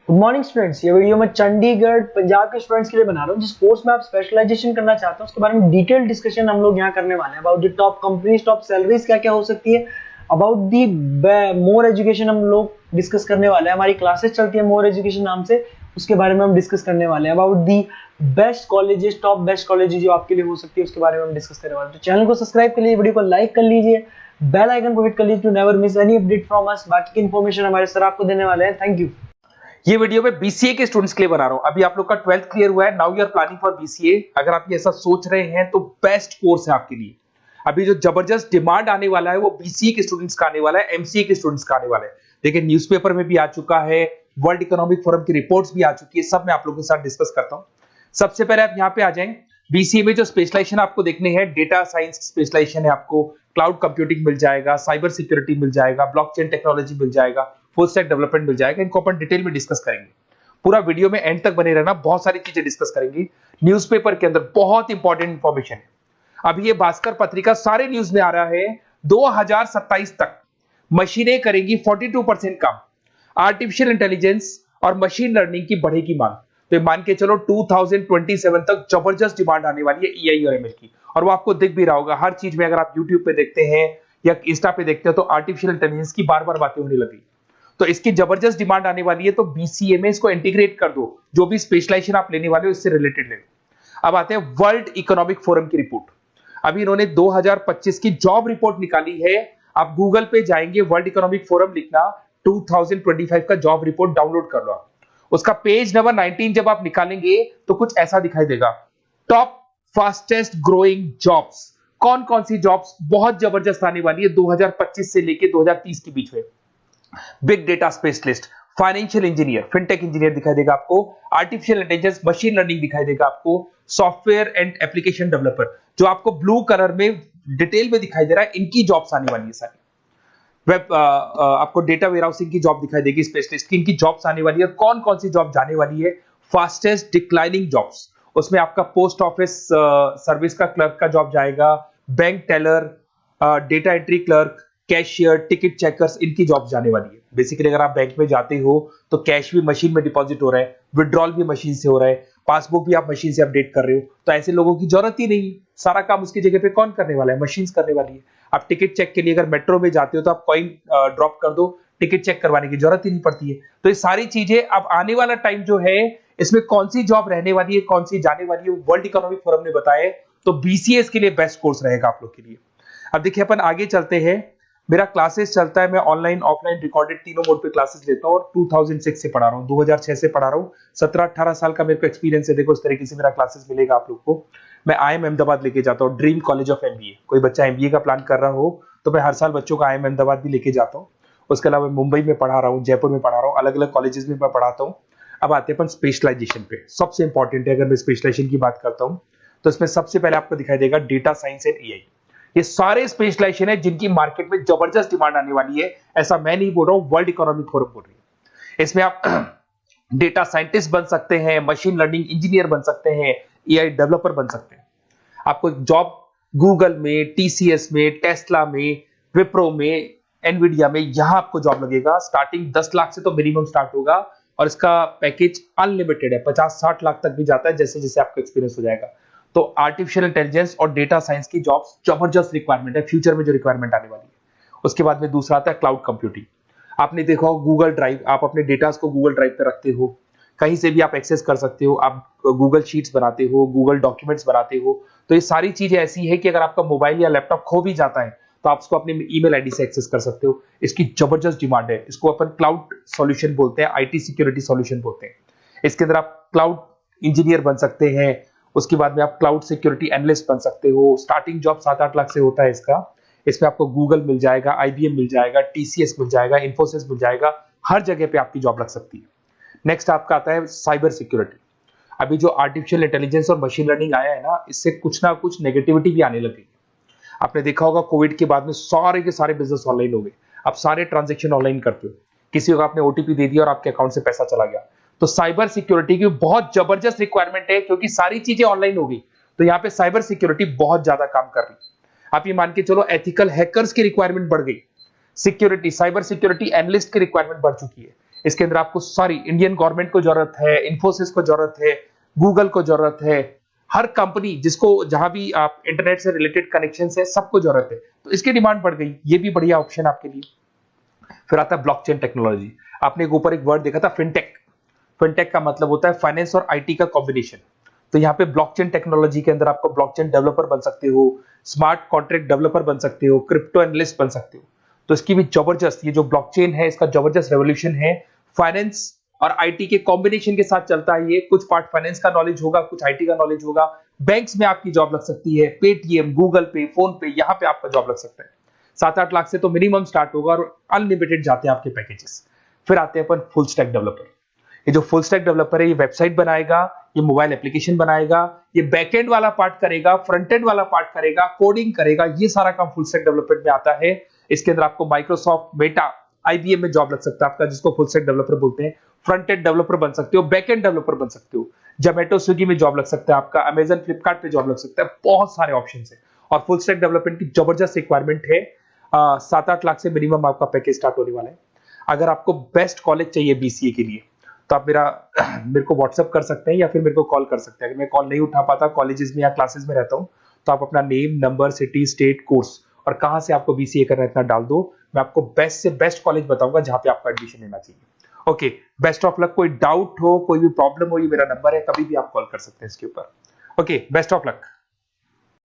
Good morning students. ये video मैं चंडीगढ़ पंजाब के स्टूडेंट्स के लिए बना रहा हूँ जिस कोर्स में आप स्पेशलाइजेशन करना चाहते हैं उसके बारे में डिटेल डिस्कशन हम लोग यहाँ करने वाले हैं। About the top companies, top salaries क्या क्या हो सकती है, अबाउट दी मोर एजुकेशन हम लोग डिस्कस करने वाले हैं। हमारी क्लासेस चलती है मोर एजुकेशन नाम से, उसके बारे में हम डिस्कस करने वाले हैं। About the best colleges, top best colleges जो आपके लिए हो सकती है उसके बारे में हम डिस्कस करने वाले हैं। तो चैनल को सब्सक्राइब कर लीजिए, वीडियो को लाइक कर लीजिए, बेल आइकन को हिट कर लीजिए to never miss any update from us. बाकी की इन्फॉर्मेशन हमारे सर आपको देने वाले हैं। Thank you. ये वीडियो मैं बीसीए के स्टूडेंट्स के लिए बना रहा हूं। अभी आप लोग का 12th क्लियर हुआ है, now you are planning for BCA. अगर आप ये ऐसा सोच रहे हैं तो बेस्ट कोर्स है आपके लिए। अभी जो जबरदस्त डिमांड आने वाला है वो बीसीए के स्टूडेंट्स का आने वाला है, एमसीए के स्टूडेंट्स का आने वाला है। देखिए न्यूज़पेपर में भी आ चुका है, वर्ल्ड इकोनॉमिक फोरम की रिपोर्ट्स भी आ चुकी है, सब मैं आप लोगों के साथ डिस्कस करता हूं। सबसे पहले आप यहाँ पे आ जाएं। बीसीए में जो स्पेशलाइजेशन आपको देखने हैं, डेटा साइंस स्पेशलाइजेशन है, आपको क्लाउड कंप्यूटिंग मिल जाएगा, साइबर सिक्योरिटी मिल जाएगा, ब्लॉकचेन टेक्नोलॉजी मिल जाएगा, फुल स्टैक डेवलपमेंट मिल जाएगा। इनको अपन डिटेल में डिस्कस करेंगे। पूरा वीडियो में एंड तक बने रहना, बहुत सारी चीजें डिस्कस करेंगे। न्यूज़पेपर के अंदर बहुत इंपॉर्टेंट इंफॉर्मेशन है। अभी ये भास्कर पत्रिका सारे न्यूज में आ रहा है, 2027 तक मशीनें करेंगी 42% काम। आर्टिफिशियल इंटेलिजेंस और मशीन लर्निंग की बढ़ेगी मांग। तो मान के चलो 2027 तक जबरदस्त डिमांड आने वाली है एआई और एमएल की। और वो आपको दिख भी रहा होगा हर चीज में। अगर आप यूट्यूब पे देखते हैं या इंस्टा पे देखते हैं तो आर्टिफिशियल इंटेलिजेंस की बार बार बातें होने लगी। तो इसकी जबरदस्त डिमांड आने वाली है, तो बीसीए में इसको इंटीग्रेट कर दो। जो भी स्पेशलाइजेशन आप लेने वाले हो इससे रिलेटेड ले लो। अब आते हैं वर्ल्ड इकोनॉमिक फोरम की रिपोर्ट। अभी इन्होंने 2025 की जॉब रिपोर्ट निकाली है। आप गूगल पे जाएंगे, वर्ल्ड इकोनॉमिक फोरम लिखना, 2025 का जॉब रिपोर्ट डाउनलोड कर लो। उसका पेज नंबर 19 जब आप निकालेंगे तो कुछ ऐसा दिखाई देगा, टॉप फास्टेस्ट ग्रोइंग जॉब्स। कौन कौन सी जॉब्स बहुत जबरदस्त आने वाली है 2025 से लेके 2030 के बीच में। Big data specialist, financial engineer, fintech engineer दिखाई देगा आपको, आर्टिफिशियल इंटेलिजेंस मशीन लर्निंग दिखाई देगा आपको, सॉफ्टवेयर एंड एप्लीकेशन डेवलपर जो आपको ब्लू कलर में डिटेल में दिखाई दे रहा है, इनकी जॉब्स आने वाली है सारी। वेब आपको डेटा वेयरहाउसिंग की जॉब दिखाई देगी, स्पेशलिस्ट की, इनकी जॉब्स आने वाली है। कौन कौन सी जॉब जाने वाली है, फास्टेस्ट डिक्लाइनिंग जॉब्स, उसमें आपका पोस्ट ऑफिस सर्विस का क्लर्क का जॉब जाएगा, bank teller, data entry clerk, cashier, ticket checkers, इनकी जॉब जाने वाली है। बेसिकली अगर आप बैंक में जाते हो तो कैश भी मशीन में डिपॉजिट हो रहा है, विड्रॉल भी मशीन से हो रहा है, पासबुक भी आप मशीन से अपडेट कर रहे हो, तो ऐसे लोगों की जरूरत ही नहीं। सारा काम उसकी जगह पे कौन करने वाला है, मशीन करने वाली है। आप टिकट चेक के लिए अगर मेट्रो में जाते हो तो आप कॉइन ड्रॉप कर दो, टिकट चेक करवाने की जरूरत ही नहीं पड़ती है। तो ये सारी चीजें अब आने वाला टाइम जो है इसमें कौन सी जॉब रहने वाली है, कौन सी जाने वाली है, वर्ल्ड इकोनॉमिक फोरम ने बताया। तो बीसीए के लिए बेस्ट कोर्स रहेगा आप लोग के लिए। अब देखिए अपन आगे चलते हैं। मेरा क्लासेस चलता है, मैं ऑनलाइन ऑफलाइन रिकॉर्डेड तीनों मोड पे क्लासेस लेता हूँ और 2006 से पढ़ा रहा हूँ, 2006 से पढ़ा रहा हूँ। 17-18 साल का मेरे को एक्सपीरियंस है। देखो इस तरीके से मेरा क्लासेस मिलेगा आप लोग को। मैं IIM अहमदाबाद लेके जाता हूँ, ड्रीम कॉलेज ऑफ एमबीए। कोई बच्चा एमबीए का प्लान कर रहा हो तो मैं हर साल बच्चों का IIM अहमदाबाद भी लेके जाता हूँ। उसके अलावा मुंबई में पढ़ा रहा हूँ, जयपुर में पढ़ा रहा हूँ, अलग अलग कॉलेजेस में मैं पढ़ाता हूँ। अब आते हैं अपन स्पेशलाइजेशन पे। सबसे इंपॉर्टेंट है, अगर मैं स्पेशलाइजेशन की बात करता हूँ तो इसमें सबसे पहले आपको दिखाई देगा डेटा साइंस एंड एआई। ये सारे स्पेशलाइजेशन है जिनकी मार्केट में जबरदस्त डिमांड आने वाली है। ऐसा मैं नहीं बोल रहा हूं, वर्ल्ड इकोनॉमिक फोरम बोल रही है। इसमें आप डेटा साइंटिस्ट बन सकते हैं, मशीन लर्निंग इंजीनियर बन सकते हैं, एआई डेवलपर बन सकते हैं। आपको जॉब गूगल में, टीसीएस में, टेस्ला में, विप्रो में, एनवीडिया में, यहां आपको जॉब लगेगा। स्टार्टिंग 10 लाख से तो मिनिमम स्टार्ट होगा और इसका पैकेज अनलिमिटेड है, 50-60 लाख तक भी जाता है जैसे जैसे आपका एक्सपीरियंस हो जाएगा। तो आर्टिफिशियल इंटेलिजेंस और डेटा साइंस की जॉब्स जबरदस्त रिक्वायरमेंट है, फ्यूचर में जो रिक्वायरमेंट आने वाली है। उसके बाद में दूसरा आता है क्लाउड कंप्यूटिंग। आपने देखा हो गूगल ड्राइव, आप अपने डेटास को गूगल ड्राइव पे रखते हो, कहीं से भी आप एक्सेस कर सकते हो। आप गूगल शीट्स बनाते हो, गूगल डॉक्यूमेंट्स बनाते हो। तो ये सारी चीजें ऐसी है कि अगर आपका मोबाइल या लैपटॉप खो भी जाता है तो आप उसको अपने ईमेल आईडी से एक्सेस कर सकते हो। इसकी जबरदस्त डिमांड है। इसको अपन क्लाउड सॉल्यूशन बोलते हैं, आईटी सिक्योरिटी सॉल्यूशन बोलते हैं। इसके अंदर आप क्लाउड इंजीनियर बन सकते हैं। उसके बाद में आप क्लाउड सिक्योरिटी एनालिस्ट बन सकते हो। स्टार्टिंग जॉब 7-8 लाख से होता है इसका। इसमें आपको गूगल मिल जाएगा, आईबीएम मिल जाएगा, टीसीएस मिल जाएगा, इंफोसिस मिल जाएगा, हर जगह पे आपकी जॉब लग सकती है। नेक्स्ट आपका आता है साइबर सिक्योरिटी। अभी जो आर्टिफिशियल इंटेलिजेंस और मशीन लर्निंग आया है ना, इससे कुछ ना कुछ नेगेटिविटी भी आने लगी। आपने देखा होगा कोविड के बाद में सारे के सारे बिजनेस ऑनलाइन हो गए। आप सारे ट्रांजेक्शन ऑनलाइन करते हो, किसी को आपने ओटीपी दे दिया और आपके अकाउंट से पैसा चला गया। तो साइबर सिक्योरिटी की बहुत जबरदस्त रिक्वायरमेंट है क्योंकि सारी चीजें ऑनलाइन हो गई। तो यहाँ पे साइबर सिक्योरिटी बहुत ज्यादा काम कर रही है। आप ये मान के चलो एथिकल हैकर्स की रिक्वायरमेंट बढ़ गई। सिक्योरिटी, साइबर सिक्योरिटी एनालिस्ट की रिक्वायरमेंट बढ़ चुकी है। इसके अंदर आपको सारी इंडियन गवर्नमेंट को जरूरत है, इन्फोसिस को जरूरत है, गूगल को जरूरत है, हर कंपनी जिसको जहां भी आप इंटरनेट से रिलेटेड कनेक्शन है सबको जरूरत है, तो इसकी डिमांड बढ़ गई। ये भी बढ़िया ऑप्शन आपके लिए। फिर आता है ब्लॉकचेन टेक्नोलॉजी। आपने ऊपर एक वर्ड देखा था फिनटेक। फिनटेक का मतलब होता है फाइनेंस और आईटी का कॉम्बिनेशन। तो यहाँ पे ब्लॉकचेन टेक्नोलॉजी के अंदर आपको ब्लॉकचेन डेवलपर बन सकते हो, स्मार्ट कॉन्ट्रैक्ट डेवलपर बन सकते हो, क्रिप्टो एनालिस्ट बन सकते हो। तो इसकी भी जबरदस्त, ये जो ब्लॉकचेन है इसका जबरदस्त रेवोल्यूशन है। फाइनेंस और आईटी के कॉम्बिनेशन के साथ चलता है ये। कुछ पार्ट फाइनेंस का नॉलेज होगा, कुछ आईटी का नॉलेज होगा। बैंक्स में आपकी जॉब लग सकती है, पेटीएम, गूगल पे, फोन पे, यहाँ पे आपका जॉब लग सकता है। 7-8 लाख से तो मिनिमम स्टार्ट होगा और अनलिमिटेड जाते हैं आपके पैकेजेस। फिर आते हैं अपन फुल स्टैक डेवलपर। ये जो फुल स्टैक डेवलपर है ये वेबसाइट बनाएगा, ये मोबाइल एप्लीकेशन बनाएगा, ये बैकएंड वाला पार्ट करेगा, फ्रंट एंड वाला पार्ट करेगा, कोडिंग करेगा, ये सारा काम फुल स्टैक डेवलपमेंट में आता है। इसके अंदर आपको माइक्रोसॉफ्ट, मेटा, आईबीएम में जॉब लग सकता है आपका, जिसको फुल स्टैक डेवलपर बोलते हैं। फ्रंट एंड डेवलपर बन सकते हो, बैक एंड डेवलपर बन सकते हो, जोमेटो स्विगी में जॉब लग सकता है आपका, अमेजन फ्लिपकार्ट पे जॉब लग सकता है। बहुत सारे ऑप्शन है और फुल स्टैक डेवलपमेंट की जबरदस्त रिक्वायरमेंट है। 7-8 लाख से मिनिमम आपका पैकेज स्टार्ट होने वाला है। अगर आपको बेस्ट कॉलेज चाहिए बीसीए के लिए तो आप मेरे को व्हाट्सएप कर सकते हैं या फिर मेरे को कॉल कर सकते हैं। अगर मैं कॉल नहीं उठा पाता, कॉलेजेस में या क्लासेस में रहता हूं, तो आप अपना name, number, city, state, course और कहां से आपको बीसीए करना है इतना डाल दो। मैं आपको बेस्ट से बेस्ट कॉलेज बताऊंगा जहां पे आपका एडमिशन लेना चाहिए। Okay, best of luck. कोई डाउट हो, कोई भी प्रॉब्लम हो, ये मेरा नंबर है, कभी भी आप कॉल कर सकते हैं इसके ऊपर। Okay, best of luck.